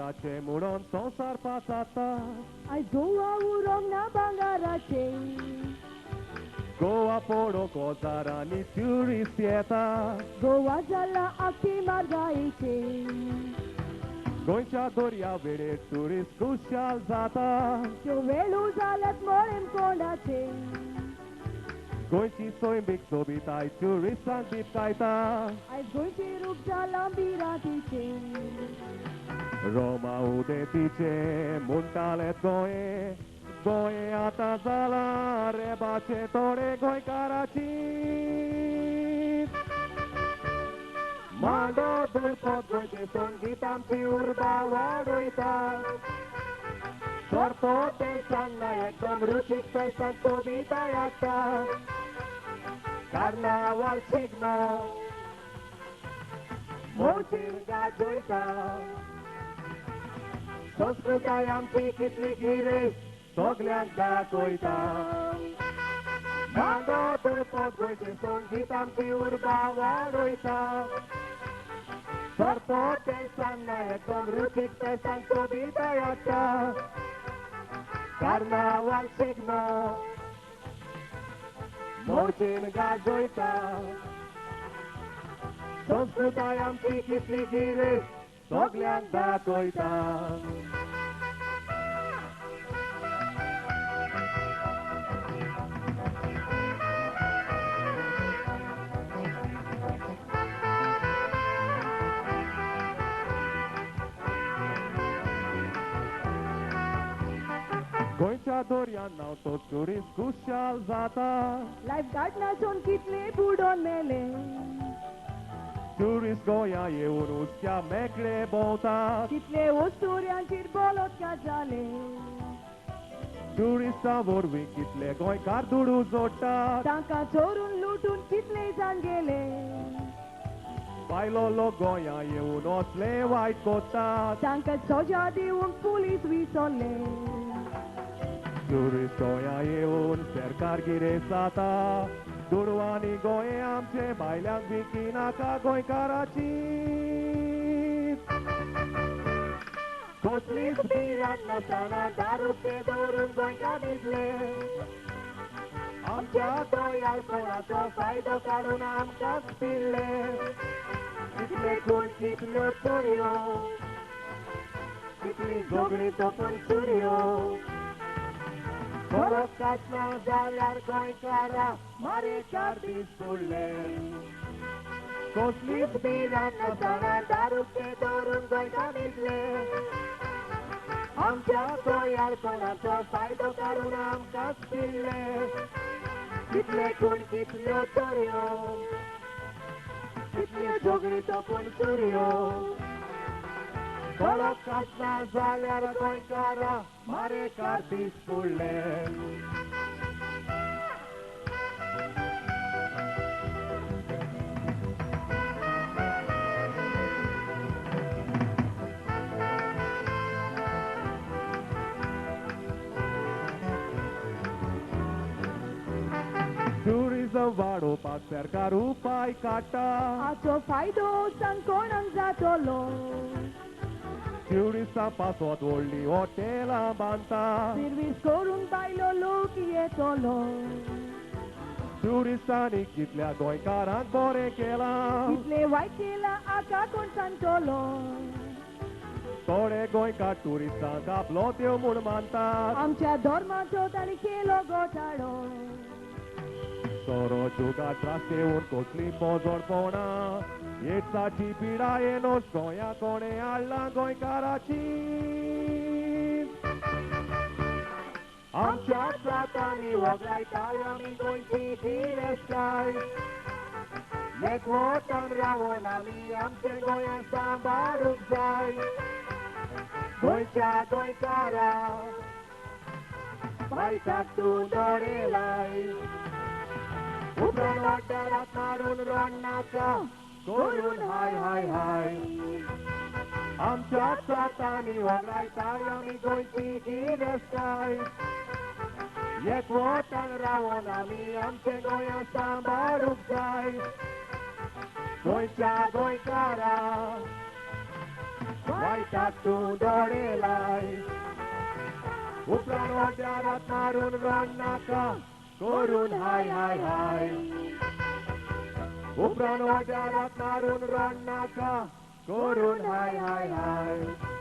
Bangarace muron संसार पासाता Ai goa urong na bangarace Goa poro kozarani turistieta Goa jala akti margaice Goincia doria vede turist kushal zata त्यो वेळू जाल्यात मोळेम कोणाचे Goinci soimbik sobitai turistan bit kaita आयज गोंयची रूप जाला बिरातीचे Roma udetice muntalet goe Goe ata zala rebace tore goi karaci Mando dulpot goice songitam ci urba wadoita Sorto te sanna ekdom rucik festan sobita yakta Carnaval signo Moțin gajoita संस्कृतायां कितली गिरे सगळ्यांक दाखयता मागो तुळपत गोंयचे संगीतांची उर्बा वाडयता सरतो ते सान्ना एकदम रुचीक पेसांक सोबिता येता कार्नावाल शिगमो मोर्चेन गाजयता संस्कृतायां कितली गिरे सगळ्यांक दाखयता गोंयच्या दर्यान नाव तो ट्युरिस्ट खुशाल जाता लायफ गार्ड नाचून कितले बुडोन मेले ट्युरिस्ट गोंया येवन उदक्या मेकळे भोंवतात कितले वस्तुऱ्यांचेर बलात्कार जाले ट्युरिस्टां वरवीं कितले गोंयकार दुडू जोडटात तांकां चोरून लुटून कितले जाण गेले भायलो लोक गोंया येवन असले वायट कोत्तात तांकां सजा दिवंक पुलीस विसरले ट्युरिस्ट गोंया येवन सरकार गिरेस्त जाता दुडवांनी गोंय आमचे भायल्यांक विकी नाका गोंयकाराची कसलीच बिरात नासतना दारू पे दवरून गोंयकार न्हिदले आमच्या गोंयाळपणाचो फायदो काडून आमकांच पिल्ले कितले कोण कितल्यो चोरयो कितली झगडी तोपून चुरयो परत काचना जाल्यार गोंयकारा मारेकार दीस सोडले कसलीच बिरात नासतना दारू पे दवरून गोंयकार न्हिदले आमच्या गोंयाळपणाचो फायदो काडून आमकांच पिल्ले कितले कोण कितल्यो चोरयो कितल्यो झगडी तोपून चुरयो परत काचना जाल्यार गोंयकारा मारेकार दीस सोडले टुरिझम वाडोवपाक सरकार उपाय काडटा हाचो फायदो सांग कोणाक जातलो ट्युरिस्टां पासत व्हडली हॉटेलां बांदता सर्वीस करून भायलो लोक येतलो ट्युरिस्टांनी कितल्या गोंयकारांक बरें केलां कितले वायट केला आका कोण सांगतलो थोडे गोंयकार ट्युरिस्टांक आपलो देव म्हूण मानतात आमच्या धर्माचो ताणी केलो घोटाळो सोरो जुगाट रास्तेवून कसली मोजोडपणा एड्साची पिडा येनोस गोंया कोणे हाडला गोंयकाराची आमच्या जातांनी वगडायताय आमी गोंयची गिरेस्ताय एकवटान रावून आमी आमचे गोंया सांबाळूंक जाय गोंयच्या गोंयकारा पायसाक तूं दोरेलाय उपरान वाठारांत मारून रोड नाका करून हाय हाय हाय आमच्या जातांनी वगडायताय आमी गोंयची गिरेस्ताय एकवटान रावून आमी आमचे गोंया सांबाळूंक जाय गोंयच्या गोंयकारा वैतागतून डोळेलाय उपरान वाड्यारात मारून रण नाका करून हाय हाय हाय उपरान वाड्यारात मारून रण नाका करून हाय हाय हाय